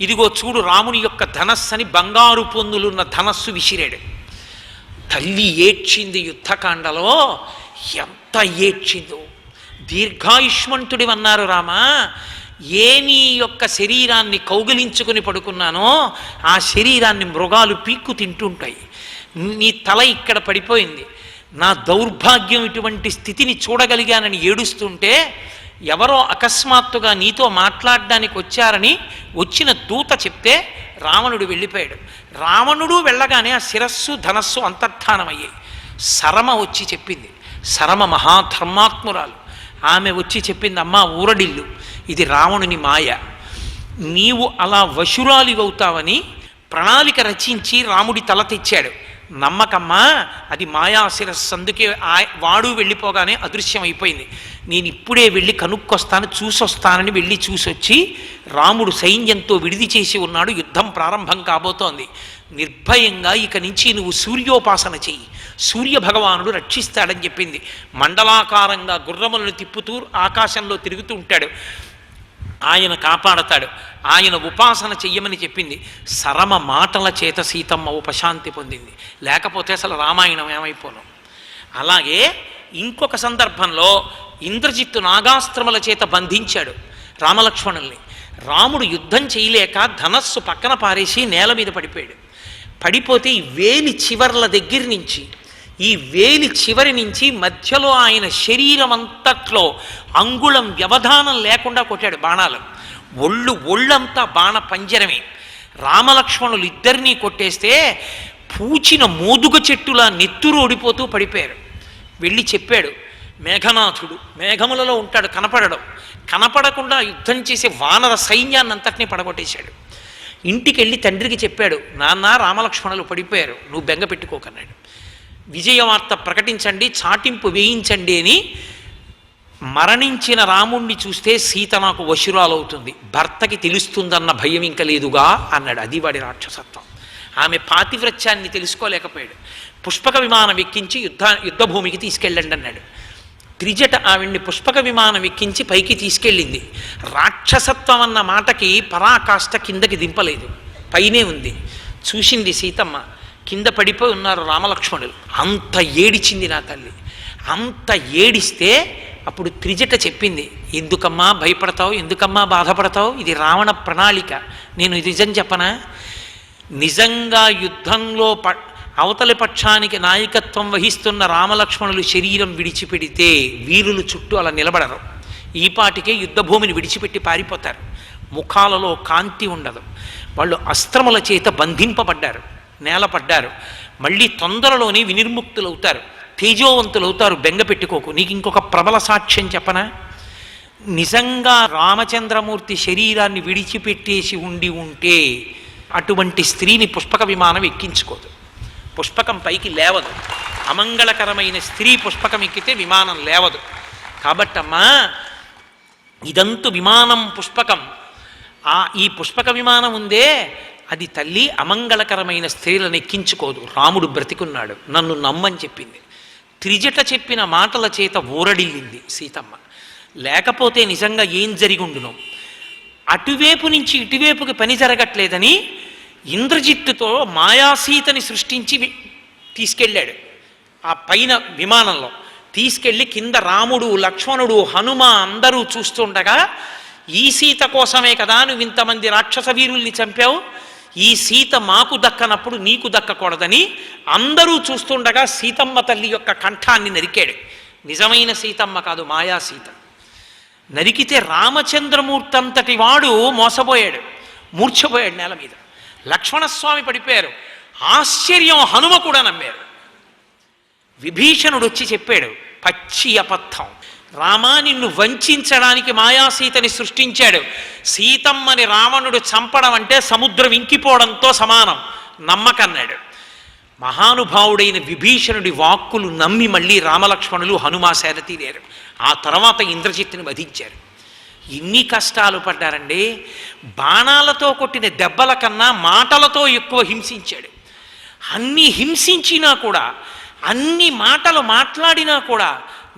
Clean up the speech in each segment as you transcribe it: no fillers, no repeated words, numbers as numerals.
ఇదిగో చూడు రాముని యొక్క ధనస్సు అని బంగారు పొందులున్న ధనస్సు విసిరాడు. తల్లి ఏడ్చింది. యుద్ధకాండలో ఎంత ఏడ్చిందో. దీర్ఘాయుష్మంతుడి అన్నారు రామా, ఏ నీ యొక్క శరీరాన్ని కౌగిలించుకుని పడుకున్నానో ఆ శరీరాన్ని మృగాలు పీక్కు తింటుంటాయి. నీ తల ఇక్కడ పడిపోయింది. నా దౌర్భాగ్యం ఇటువంటి స్థితిని చూడగలిగానని ఏడుస్తుంటే ఎవరో అకస్మాత్తుగా నీతో మాట్లాడడానికి వచ్చారని వచ్చిన దూత చెప్తే రావణుడు వెళ్ళిపోయాడు. రావణుడు వెళ్ళగానే ఆ శిరస్సు ధనస్సు అంతర్ధానమయ్యాయి. సరమ వచ్చి చెప్పింది. సరమ మహాధర్మాత్మురాలు. ఆమె వచ్చి చెప్పింది, అమ్మా ఊరడిల్లు, ఇది రావణుని మాయ. నీవు అలా వశురాలివవుతావని ప్రణాళిక రచించి రాముడి తల తెచ్చాడు. నమ్మకమ్మా, అది మాయా శిరస్సు. అందుకే వాడు వెళ్ళిపోగానే అదృశ్యం అయిపోయింది. నేను ఇప్పుడే వెళ్ళి కనుక్కొస్తాను, చూసొస్తానని వెళ్ళి చూసొచ్చి రాముడు సైన్యంతో విడిది చేసి ఉన్నాడు. యుద్ధం ప్రారంభం కాబోతోంది. నిర్భయంగా ఇక నుంచి నువ్వు సూర్యోపాసన చెయ్యి, సూర్య భగవానుడు రక్షిస్తాడని చెప్పింది. మండలాకారంగా గుర్రములను తిప్పుతూ ఆకాశంలో తిరుగుతూ ఉంటాడు, ఆయన కాపాడతాడు. ఆయన ఉపాసన చెయ్యమని చెప్పింది. సరమ మాటల చేత సీతమ్మ ఉపశాంతి పొందింది. లేకపోతే అసలు రామాయణం ఏమైపోను. అలాగే ఇంకొక సందర్భంలో ఇంద్రజిత్తు నాగాస్త్రముల చేత బంధించాడు రామలక్ష్మణుల్ని. రాముడు యుద్ధం చేయలేక ధనస్సు పక్కన పారేసి నేల మీద పడిపోయాడు. పడిపోతే ఈ వేలి చివర్ల దగ్గర నుంచి, ఈ వేలి చివరి నుంచి మధ్యలో ఆయన శరీరం అంతట్లో అంగుళం వ్యవధానం లేకుండా కొట్టాడు బాణాలు. ఒళ్ళంతా బాణ పంజరమే. రామలక్ష్మణులు ఇద్దరినీ కొట్టేస్తే పూచిన మోదుగ చెట్టులా నెత్తురు ఓడిపోతూ పడిపోయారు. వెళ్ళి చెప్పాడు మేఘనాథుడు, మేఘములలో ఉంటాడు, కనపడకుండా యుద్ధం చేసే వానర సైన్యాన్ని అంతటినీ పడగొట్టేశాడు. ఇంటికి వెళ్ళి తండ్రికి చెప్పాడు, నాన్న రామలక్ష్మణులు పడిపోయారు, నువ్వు బెంగ పెట్టుకోకన్నాడు. విజయవార్త ప్రకటించండి, చాటింపు వేయించండి అని. మరణించిన రాముణ్ణి చూస్తే సీత నాకు వశురాలవుతుంది, భర్తకి తెలుస్తుందన్న భయం ఇంకా లేదుగా అన్నాడు. అది వాడి రాక్షసత్వం. ఆమె పాతివ్రత్యాన్ని తెలుసుకోలేకపోయాడు. పుష్పక విమానం ఎక్కించి యుద్ధభూమికి తీసుకెళ్ళండి అన్నాడు. త్రిజట ఆవిడ్ని పుష్పక విమానం ఎక్కించి పైకి తీసుకెళ్ళింది. రాక్షసత్వం అన్న మాటకి పరాకాష్ట కిందకి దింపలేదు, పైనే ఉంది. చూసింది సీతమ్మ, కింద పడిపోయి ఉన్నారు రామలక్ష్మణులు. అంత ఏడిచింది నా తల్లి. అంత ఏడిస్తే అప్పుడు త్రిజట చెప్పింది, ఎందుకమ్మా భయపడతావు, ఎందుకమ్మా బాధపడతావు, ఇది రావణ ప్రణాళిక. నేను నిజం చెప్పనా, నిజంగా యుద్ధంలో అవతలి పక్షానికి నాయకత్వం వహిస్తున్న రామలక్ష్మణులు శరీరం విడిచిపెడితే వీరులు చుట్టూ అలా నిలబడరు. ఈపాటికే యుద్ధభూమిని విడిచిపెట్టి పారిపోతారు. ముఖాలలో కాంతి ఉండదు. వాళ్ళు అస్త్రముల చేత బంధింపబడ్డారు, నేలపడ్డారు. మళ్ళీ తొందరలోనే వినిర్ముక్తులవుతారు, తేజోవంతులవుతారు. బెంగ పెట్టుకోకు. నీకు ఇంకొక ప్రబల సాక్ష్యం చెప్పనా, నిజంగా రామచంద్రమూర్తి శరీరాన్ని విడిచిపెట్టేసి ఉంటే అటువంటి స్త్రీని పుష్పక విమానం ఎక్కించుకోదు, పుష్పకం పైకి లేవదు. అమంగళకరమైన స్త్రీ పుష్పకం ఎక్కితే విమానం లేవదు. కాబట్టమ్మా ఇదంతు విమానం పుష్పకం. ఈ పుష్పక విమానం ఉందే అది తల్లి అమంగళకరమైన స్త్రీలను ఎక్కించుకోదు. రాముడు బ్రతికున్నాడు, నన్ను నమ్మని చెప్పింది. త్రిజట చెప్పిన మాటల చేత ఊరడిల్లింది సీతమ్మ. లేకపోతే నిజంగా ఏం జరిగుండును. అటువైపు నుంచి ఇటువైపుకి పని జరగట్లేదని ఇంద్రజిత్తుతో మాయాసీతని సృష్టించి తీసుకెళ్ళాడు. ఆ పైన విమానంలో తీసుకెళ్ళి కింద రాముడు, లక్ష్మణుడు, హనుమ అందరూ చూస్తుండగా, ఈ సీత కోసమే కదా నువ్వు ఇంతమంది రాక్షస వీరుల్ని చంపావు, ఈ సీత మాకు దక్కనప్పుడు నీకు దక్కకూడదని అందరూ చూస్తుండగా సీతమ్మ తల్లి యొక్క కంఠాన్ని నరికాడు. నిజమైన సీతమ్మ కాదు, మాయా సీత. నరికితే రామచంద్రమూర్తి అంతటి వాడు మోసపోయాడు, మూర్ఛపోయాడు నేల మీద. లక్ష్మణస్వామి పడిపోయారు. ఆశ్చర్యం, హనుమ కూడా నమ్మారు. విభీషణుడు వచ్చి చెప్పాడు, పచ్చి అబద్ధం, రామా నిన్ను వంచడానికి మాయాసీతని సృష్టించాడు. సీతమ్మని రావణుడు చంపడం అంటే సముద్రం ఇంకిపోవడంతో సమానం, నమ్మకన్నాడు. మహానుభావుడైన విభీషణుడి వాక్కులు నమ్మి మళ్ళీ రామలక్ష్మణులు హనుమా సేదతీరారు. ఆ తర్వాత ఇంద్రజిత్తుని వధించారు. ఎన్ని కష్టాలు పడ్డారండి. బాణాలతో కొట్టిన దెబ్బల కన్నా మాటలతో ఎక్కువ హింసించాడు. అన్ని హింసించినా కూడా, అన్ని మాటలు మాట్లాడినా కూడా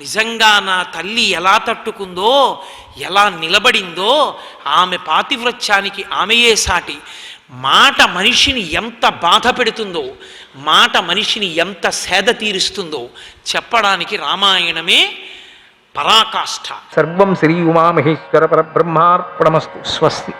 నిజంగా నా తల్లి ఎలా తట్టుకుందో, ఎలా నిలబడిందో, ఆమె పాతివ్రత్యానికి ఆమెయే సాటి. మాట మనిషిని ఎంత బాధ పెడుతుందో, మాట మనిషిని ఎంత సేద తీరుస్తుందో చెప్పడానికి రామాయణమే పరాకాష్ఠ. సర్వం శ్రీ ఉమామహేశ్వర పరబ్రహ్మార్పణమస్తు. స్వస్తి.